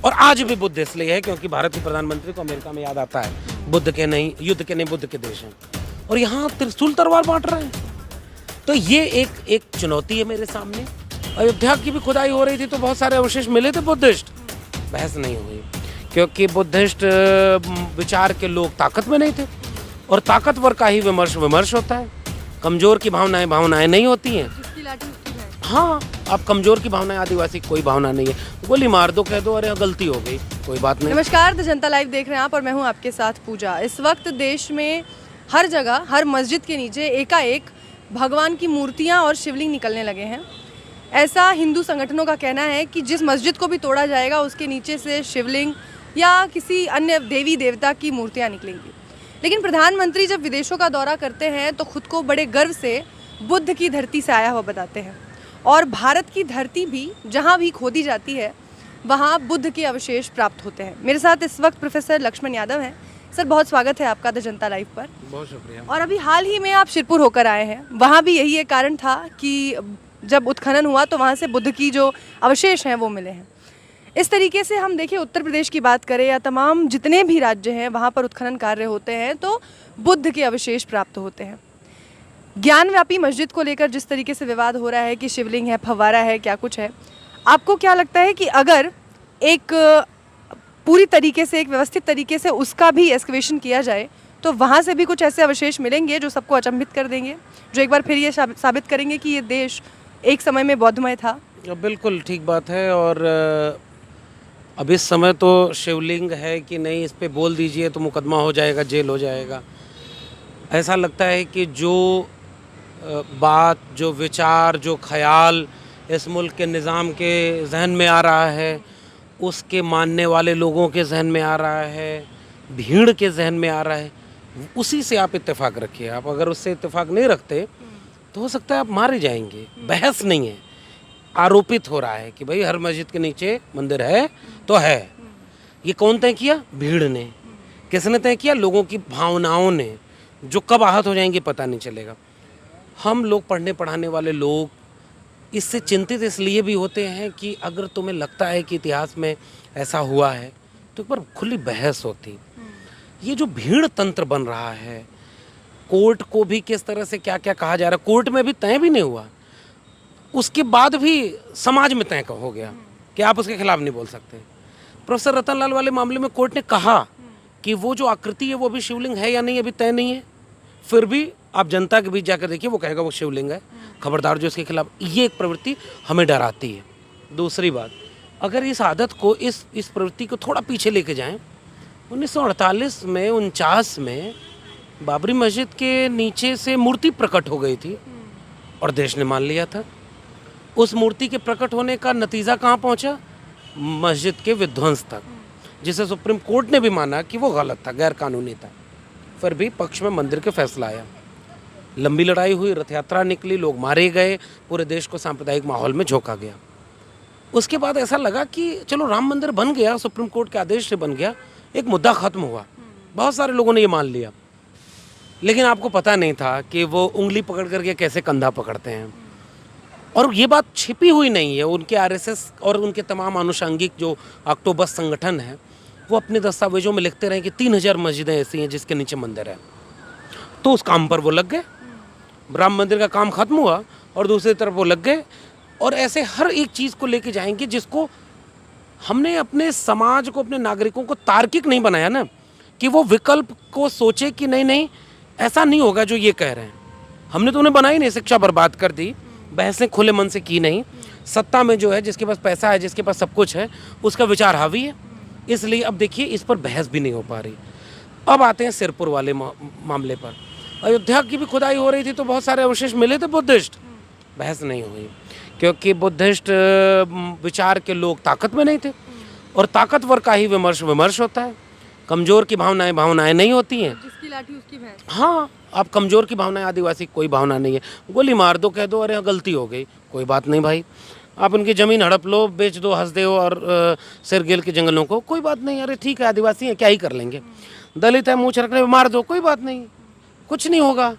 और आज भी बुद्ध इसलिए है क्योंकि भारत के प्रधानमंत्री को अमेरिका में याद आता है बुद्ध के नहीं, युद्ध के नहीं, बुद्ध के देश हैं, और यहाँ त्रिशूल तलवार बांट रहे हैं। तो ये एक चुनौती है मेरे सामने। अयोध्या की भी खुदाई हो रही थी तो बहुत सारे अवशेष मिले थे बुद्धिस्ट, बहस नहीं हुई क्योंकि बुद्धिस्ट विचार के लोग ताकत में नहीं थे, और ताकतवर का ही विमर्श होता है। कमजोर की भावनाएं नहीं होती हैं। हाँ, अब कमजोर की भावनाएं, आदिवासी कोई भावना नहीं है, गोली मार दो, कह दो अरे गलती हो गई, कोई बात नहीं। नमस्कार, द जनता लाइव देख रहे हैं आप और मैं हूं आपके साथ पूजा। इस वक्त देश में हर जगह, हर मस्जिद के नीचे एकाएक भगवान की मूर्तियां और शिवलिंग निकलने लगे हैं। ऐसा हिंदू संगठनों का कहना है कि जिस मस्जिद को भी तोड़ा जाएगा उसके नीचे से शिवलिंग या किसी अन्य देवी देवता की मूर्तियां निकलेंगी। लेकिन प्रधानमंत्री जब विदेशों का दौरा करते हैं तो खुद को बड़े गर्व से बुद्ध की धरती से आया हुआ बताते हैं, और भारत की धरती भी जहां भी खोदी जाती है वहां बुद्ध के अवशेष प्राप्त होते हैं। मेरे साथ इस वक्त प्रोफेसर लक्ष्मण यादव हैं। सर, बहुत स्वागत है आपका द जनता लाइव पर। बहुत शुक्रिया। और अभी हाल ही में आप शिरपुर होकर आए हैं, वहाँ भी यही एक कारण था कि जब उत्खनन हुआ तो वहाँ से बुद्ध की जो अवशेष हैं वो मिले हैं। इस तरीके से हम देखिए, उत्तर प्रदेश की बात करें या तमाम जितने भी राज्य हैं वहाँ पर उत्खनन कार्य होते हैं तो बुद्ध के अवशेष प्राप्त होते हैं। ज्ञानव्यापी मस्जिद को लेकर जिस तरीके से विवाद हो रहा है कि शिवलिंग है, फव्वारा है, क्या कुछ है, आपको क्या लगता है कि अगर एक पूरी तरीके से, एक व्यवस्थित तरीके से उसका भी एक्सकवेशन किया जाए तो वहाँ से भी कुछ ऐसे अवशेष मिलेंगे जो सबको अचंभित कर देंगे, जो एक बार फिर ये साबित करेंगे कि ये देश एक समय में बौद्धमय था? बिल्कुल ठीक बात है। और अब इस समय तो शिवलिंग है कि नहीं, इस पे बोल दीजिए तो मुकदमा हो जाएगा, जेल हो जाएगा। ऐसा लगता है कि जो बात, जो विचार, जो ख्याल इस मुल्क के निज़ाम के जहन में आ रहा है, उसके मानने वाले लोगों के जहन में आ रहा है, भीड़ के जहन में आ रहा है, उसी से आप इत्तेफाक रखिए। आप अगर उससे इत्तेफाक नहीं रखते तो हो सकता है आप मारे जाएंगे। बहस नहीं है, आरोपित हो रहा है कि भाई हर मस्जिद के नीचे मंदिर है तो है। ये कौन तय किया? भीड़ ने। किसने तय किया? लोगों की भावनाओं ने, जो कब आहत हो जाएंगे पता नहीं चलेगा। हम लोग, पढ़ने पढ़ाने वाले लोग, इससे चिंतित इसलिए भी होते हैं कि अगर तुम्हें लगता है कि इतिहास में ऐसा हुआ है तो एक बार खुली बहस होती। ये जो भीड़ तंत्र बन रहा है, कोर्ट को भी किस तरह से क्या क्या कहा जा रहा है, कोर्ट में भी तय भी नहीं हुआ, उसके बाद भी समाज में तय हो गया कि आप उसके खिलाफ नहीं बोल सकते। प्रोफेसर रतन लाल वाले मामले में कोर्ट ने कहा कि वो जो आकृति है वो भी शिवलिंग है या नहीं अभी तय नहीं है, फिर भी आप जनता के बीच जाकर देखिए, वो कहेगा वो शिवलिंग है, खबरदार जो इसके खिलाफ। ये एक प्रवृत्ति हमें डराती है। दूसरी बात, अगर इस आदत को, इस प्रवृत्ति को थोड़ा पीछे लेके जाएं, 1948 में, 49 में बाबरी मस्जिद के नीचे से मूर्ति प्रकट हो गई थी और देश ने मान लिया था। उस मूर्ति के प्रकट होने का नतीजा कहाँ पहुँचा? मस्जिद के विध्वंस तक, जिसे सुप्रीम कोर्ट ने भी माना कि वो गलत था, गैर कानूनी था। फिर भी पक्ष में मंदिर के फैसला आया, लंबी लड़ाई हुई, रथ यात्रा निकली, लोग मारे गए, पूरे देश को सांप्रदायिक माहौल में झोंका गया। उसके बाद ऐसा लगा कि चलो राम मंदिर बन गया, सुप्रीम कोर्ट के आदेश से बन गया, एक मुद्दा खत्म हुआ, बहुत सारे लोगों ने ये मान लिया। लेकिन आपको पता नहीं था कि वो उंगली पकड़ करके कैसे कंधा पकड़ते हैं। और ये बात छिपी हुई नहीं है। उनके आरएसएस और उनके तमाम आनुषंगिक जो ऑक्टोबस संगठन है, वो अपने दस्तावेजों में लिखते रहे कि 3000 मस्जिदें ऐसी हैं जिसके नीचे मंदिर है। तो उस काम पर वो लग गए, राम मंदिर का काम खत्म हुआ और दूसरी तरफ वो लग गए। और ऐसे हर एक चीज़ को लेके जाएंगे जिसको हमने अपने समाज को, अपने नागरिकों को तार्किक नहीं बनाया ना, कि वो विकल्प को सोचे कि नहीं नहीं ऐसा नहीं होगा जो ये कह रहे हैं। हमने तो उन्हें बनाई नहीं, शिक्षा बर्बाद कर दी, बहसें खुले मन से की नहीं। सत्ता में जो है, जिसके पास पैसा है, जिसके पास सब कुछ है, उसका विचार हावी है, इसलिए अब देखिए इस पर बहस भी नहीं हो पा रही। अब आते हैं सिरपुर वाले मामले पर। अयोध्या की भी खुदाई हो रही थी तो बहुत सारे अवशेष मिले थे बुद्धिस्ट, बहस नहीं हुई क्योंकि बुद्धिस्ट विचार के लोग ताकत में नहीं थे, और ताकतवर का ही विमर्श होता है। कमजोर की भावनाएं नहीं होती हैं। जिसकी लाठी उसकी भैंस। हाँ, आप कमजोर की भावनाएं, आदिवासी कोई भावना नहीं है, गोली मार दो, कह दो अरे गलती हो गई, कोई बात नहीं भाई। आप उनकी ज़मीन हड़प लो, बेच दो, हंस दो, और सिरगेल के जंगलों को, कोई बात नहीं, अरे ठीक है आदिवासी हैं, क्या ही कर लेंगे। दलित है, मूंछ रखने में मार दो, कोई बात नहीं, कुछ नहीं होगा।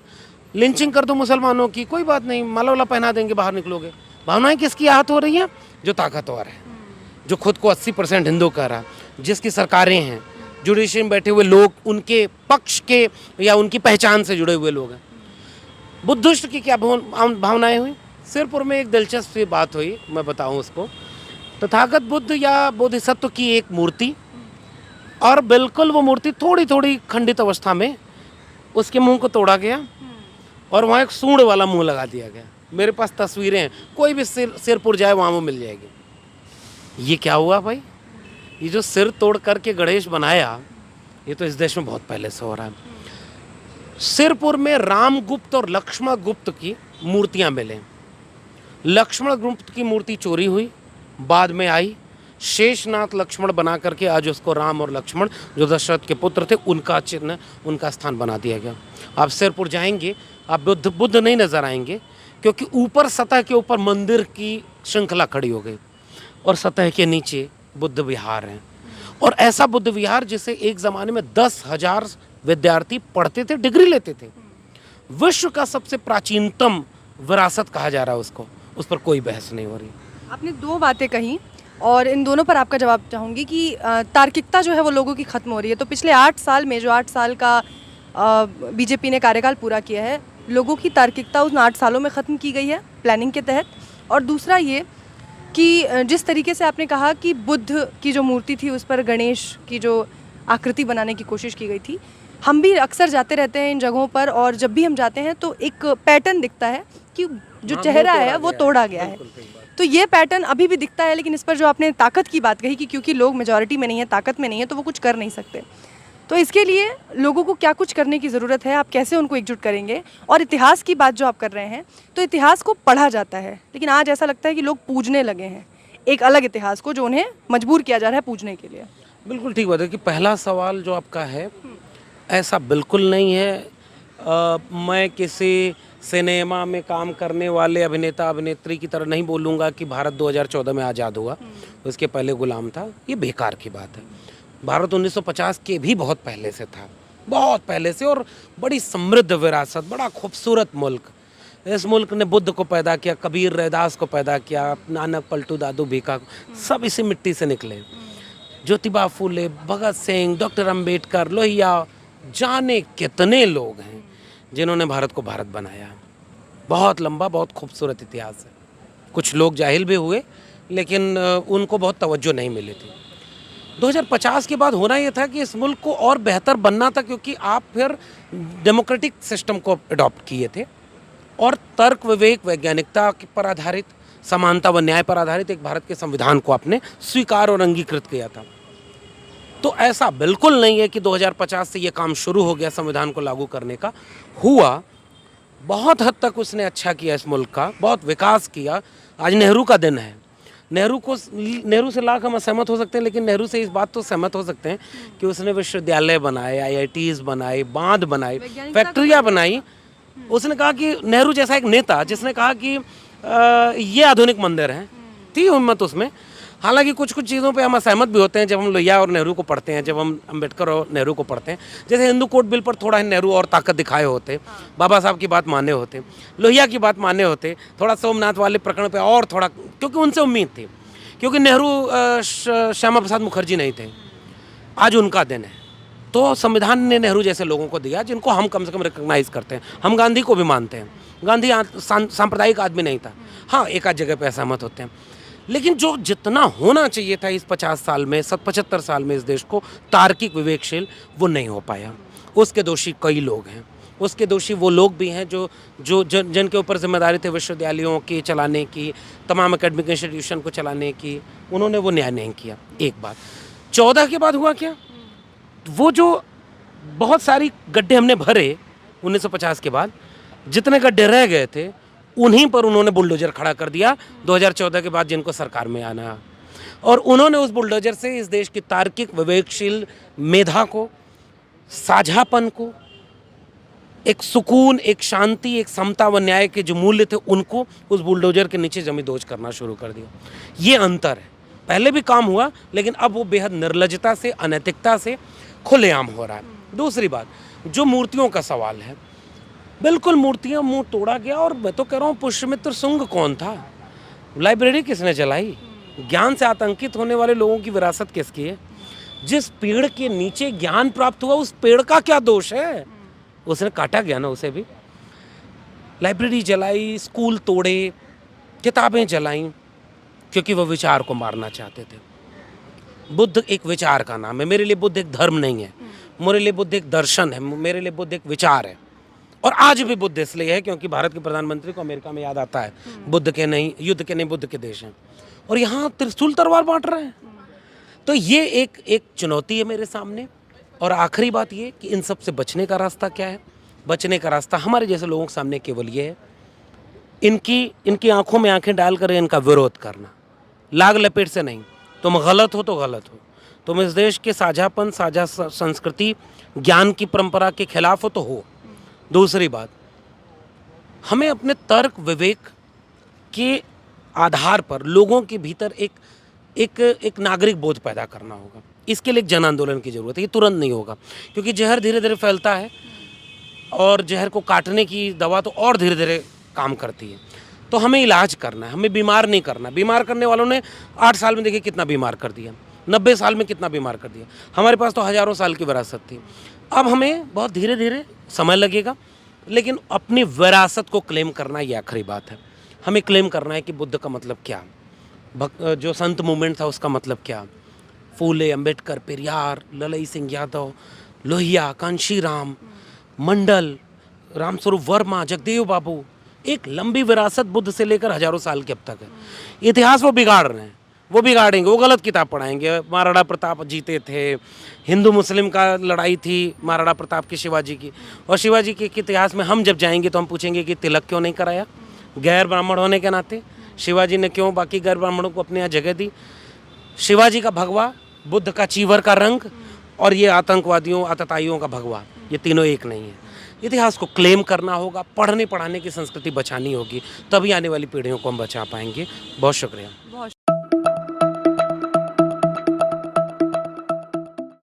लिंचिंग कर दो मुसलमानों की, कोई बात नहीं, माला वाला पहना देंगे, बाहर निकलोगे। भावनाएं किसकी आहत हो रही हैं? जो ताकतवर है। जो खुद को 80% हिंदू कह रहा, जिसकी सरकारें हैं, जुडिशरी में बैठे हुए लोग उनके पक्ष के या उनकी पहचान से जुड़े हुए लोग हैं। बुद्धिस्ट की क्या भावनाएं हुई? सिरपुर में एक दिलचस्प सी बात हुई, मैं बताऊं उसको। तथागत बुद्ध या बोधिसत्व की एक मूर्ति, और बिल्कुल वो मूर्ति थोड़ी थोड़ी खंडित अवस्था में, उसके मुंह को तोड़ा गया और वहाँ एक सूंड वाला मुंह लगा दिया गया। मेरे पास तस्वीरें हैं, कोई भी सिरपुर जाए वहाँ वो मिल जाएगी। ये क्या हुआ भाई? ये जो सिर तोड़ करके गणेश बनाया, ये तो इस देश में बहुत पहले से हो रहा है। सिरपुर में रामगुप्त और लक्ष्मण गुप्त की मूर्तियां मिले। लक्ष्मण गुप्त की मूर्ति चोरी हुई, बाद में आई, शेषनाथ लक्ष्मण बना करके आज उसको राम और लक्ष्मण जो दशरथ के पुत्र थे उनका चिन्ह, उनका स्थान बना दिया गया। आप सिरपुर जाएंगे, आप बुद्ध नहीं नजर आएंगे, क्योंकि ऊपर सतह के ऊपर मंदिर की श्रृंखला खड़ी हो गई और सतह के नीचे बुद्ध विहार हैं। और ऐसा बुद्ध विहार जिसे एक ज़माने में 10,000 विद्यार्थी पढ़ते थे, डिग्री लेते थे। विश्व का सबसे प्राचीनतम विरासत कहा जा रहा है उसको, उस पर कोई बहस नहीं हो रही। आपने दो बातें कही और इन दोनों पर आपका जवाब चाहूँगी कि तार्किकता जो है वो लोगों की ख़त्म हो रही है। तो पिछले 8 साल में जो 8 साल का बीजेपी ने कार्यकाल पूरा किया है, लोगों की तार्किकता उन 8 सालों में ख़त्म की गई है प्लानिंग के तहत। और दूसरा ये कि जिस तरीके से आपने कहा कि बुद्ध की जो मूर्ति थी उस पर गणेश की जो आकृति बनाने की कोशिश की गई थी, हम भी अक्सर जाते रहते हैं इन जगहों पर, और जब भी हम जाते हैं तो एक पैटर्न दिखता है कि जो चेहरा है वो तोड़ा गया है। तो ये पैटर्न अभी भी दिखता है, लेकिन इस पर जो आपने ताकत की बात कही कि क्योंकि लोग मेजॉरिटी में नहीं है, ताकत में नहीं है, तो वो कुछ कर नहीं सकते। तो इसके लिए लोगों को क्या कुछ करने की ज़रूरत है, आप कैसे उनको एकजुट करेंगे? और इतिहास की बात जो आप कर रहे हैं, तो इतिहास को पढ़ा जाता है, लेकिन आज ऐसा लगता है कि लोग पूजने लगे हैं एक अलग इतिहास को, जो उन्हें मजबूर किया जा रहा है पूजने के लिए। बिल्कुल ठीक बात है कि पहला सवाल जो आपका है, ऐसा बिल्कुल नहीं है। मैं किसी सिनेमा में काम करने वाले अभिनेता अभिनेत्री की तरह नहीं बोलूँगा कि भारत 2014 में आज़ाद हुआ, उसके पहले गुलाम था। ये बेकार की बात है। भारत 1950 के भी बहुत पहले से था, बहुत पहले से, और बड़ी समृद्ध विरासत, बड़ा खूबसूरत मुल्क। इस मुल्क ने बुद्ध को पैदा किया, कबीर रैदास को पैदा किया, नानक पलटू दादू भीखा, सब इसी मिट्टी से निकले। ज्योतिबा फूले, भगत सिंह, डॉक्टर अंबेडकर, लोहिया, जाने कितने लोग हैं जिन्होंने भारत को भारत बनाया। बहुत लंबा, बहुत खूबसूरत इतिहास है। कुछ लोग जाहिल भी हुए, लेकिन उनको बहुत तवज्जो नहीं मिली थी। 2050 के बाद होना ये था कि इस मुल्क को और बेहतर बनना था, क्योंकि आप फिर डेमोक्रेटिक सिस्टम को अडॉप्ट किए थे और तर्क विवेक वैज्ञानिकता पर आधारित, समानता व न्याय पर आधारित एक भारत के संविधान को आपने स्वीकार और अंगीकृत किया था। तो ऐसा बिल्कुल नहीं है कि 2050 से ये काम शुरू हो गया संविधान को लागू करने का। हुआ, बहुत हद तक उसने अच्छा किया इस मुल्क का, बहुत विकास किया। आज नेहरू का दिन है। नेहरू से लाख हम असहमत हो सकते हैं, लेकिन नेहरू से इस बात तो सहमत हो सकते हैं कि उसने विश्वविद्यालय बनाए, IITs बनाए, बांध बनाए, फैक्ट्रियाँ बनाई। उसने कहा कि नेहरू जैसा एक नेता जिसने कहा कि ये आधुनिक मंदिर हैं, थी हिम्मत उसमें। हालांकि कुछ कुछ चीज़ों पे हम असहमत भी होते हैं जब हम लोहिया और नेहरू को पढ़ते हैं, जब हम अंबेडकर और नेहरू को पढ़ते हैं। जैसे हिंदू कोड बिल पर थोड़ा नेहरू और ताकत दिखाए होते, बाबा साहब की बात माने होते, लोहिया की बात माने होते, थोड़ा सोमनाथ वाले प्रकरण पे और थोड़ा, क्योंकि उनसे उम्मीद थी, क्योंकि नेहरू श्यामा प्रसाद मुखर्जी नहीं थे। आज उनका दिन है, तो संविधान ने नेहरू जैसे लोगों को दिया जिनको हम कम से कम रिकग्नाइज करते हैं। हम गांधी को भी मानते हैं। गांधी सांप्रदायिक आदमी नहीं था। हाँ, एक आध जगह पे असहमत होते हैं, लेकिन जो जितना होना चाहिए था इस 50 साल में, 75 साल में इस देश को तार्किक विवेकशील, वो नहीं हो पाया। उसके दोषी कई लोग हैं। उसके दोषी वो लोग भी हैं जो जिनके ऊपर जिम्मेदारी थे विश्वविद्यालयों की चलाने की, तमाम एकेडमिक इंस्टीट्यूशन को चलाने की, उन्होंने वो न्याय नहीं किया। एक बात। 14 के बाद हुआ क्या? वो जो बहुत सारी गड्ढे हमने भरे 1950 के बाद, जितने गड्ढे रह गए थे उन्हीं पर उन्होंने बुलडोजर खड़ा कर दिया 2014 के बाद, जिनको सरकार में आना। और उन्होंने उस बुलडोजर से इस देश की तार्किक विवेकशील मेधा को, साझापन को, एक सुकून, एक शांति, एक समता व न्याय के जो मूल्य थे उनको उस बुलडोजर के नीचे जमींदोज करना शुरू कर दिया। ये अंतर है। पहले भी काम हुआ, लेकिन अब वो बेहद निर्लजता से, अनैतिकता से खुलेआम हो रहा है। दूसरी बात, जो मूर्तियों का सवाल है, बिल्कुल मूर्तियां मुंह तोड़ा गया। और मैं तो कह रहा हूँ, पुष्यमित्र शुंग कौन था? लाइब्रेरी किसने चलाई? ज्ञान से आतंकित होने वाले लोगों की विरासत किसकी है? जिस पेड़ के नीचे ज्ञान प्राप्त हुआ उस पेड़ का क्या दोष है? उसने काटा गया ना उसे भी। लाइब्रेरी जलाई, स्कूल तोड़े, किताबें जलाईं, क्योंकि वो विचार को मारना चाहते थे। बुद्ध एक विचार का नाम है, मेरे लिए बुद्ध एक धर्म नहीं है, मेरे लिए बुद्ध एक दर्शन है, मेरे लिए बुद्ध एक विचार है। और आज भी बुद्ध इसलिए है क्योंकि भारत के प्रधानमंत्री को अमेरिका में याद आता है बुद्ध के नहीं, युद्ध के नहीं, बुद्ध के देश हैं, और यहाँ त्रिशूल तलवार बांट रहे हैं। तो ये एक चुनौती है मेरे सामने। और आखिरी बात ये कि इन सब से बचने का रास्ता क्या है? बचने का रास्ता हमारे जैसे लोगों के सामने केवल ये है, इनकी आंखों में आंखें डालकर इनका विरोध करना, लाग लपेट से नहीं। तुम गलत हो तो गलत हो, तुम इस देश के साझापन, साझा संस्कृति, ज्ञान की परंपरा के खिलाफ हो तो हो। दूसरी बात, हमें अपने तर्क विवेक के आधार पर लोगों के भीतर एक नागरिक बोध पैदा करना होगा। इसके लिए एक जन आंदोलन की ज़रूरत है। ये तुरंत नहीं होगा क्योंकि जहर धीरे धीरे फैलता है और जहर को काटने की दवा तो और धीरे धीरे काम करती है। तो हमें इलाज करना है, हमें बीमार नहीं करना। बीमार करने वालों ने 8 साल में देखिए कितना बीमार कर दिया, 90 साल में कितना बीमार कर दिया। हमारे पास तो हज़ारों साल की विरासत थी। अब हमें बहुत धीरे धीरे समय लगेगा, लेकिन अपनी विरासत को क्लेम करना ये आखिरी बात है। हमें क्लेम करना है कि बुद्ध का मतलब क्या, जो संत मूवमेंट था उसका मतलब क्या, फूले, अंबेडकर, पेरियार, ललई सिंह यादव, लोहिया, कांशीराम, मंडल, रामस्वरूप वर्मा, जगदेव बाबू, एक लंबी विरासत बुद्ध से लेकर हजारों साल के अब तक है। इतिहास वो बिगाड़ रहे हैं, वो बिगाड़ेंगे, वो गलत किताब पढ़ाएंगे। महाराणा प्रताप जीते थे, हिंदू मुस्लिम का लड़ाई थी महाराणा प्रताप की, शिवाजी की, और शिवाजी के इतिहास में हम जब जाएंगे तो हम पूछेंगे कि तिलक क्यों नहीं कराया, गैर ब्राह्मण होने के नाते शिवाजी ने क्यों बाकी गैर ब्राह्मणों को अपने यहाँ जगह दी। शिवाजी का भगवा, बुद्ध का चीवर का रंग, और ये आतंकवादियों, आतताइयों का भगवा, ये तीनों एक नहीं है। इतिहास को क्लेम करना होगा, पढ़ने पढ़ाने की संस्कृति बचानी होगी, तभी आने वाली पीढ़ियों को हम बचा पाएंगे। बहुत शुक्रिया। बहुत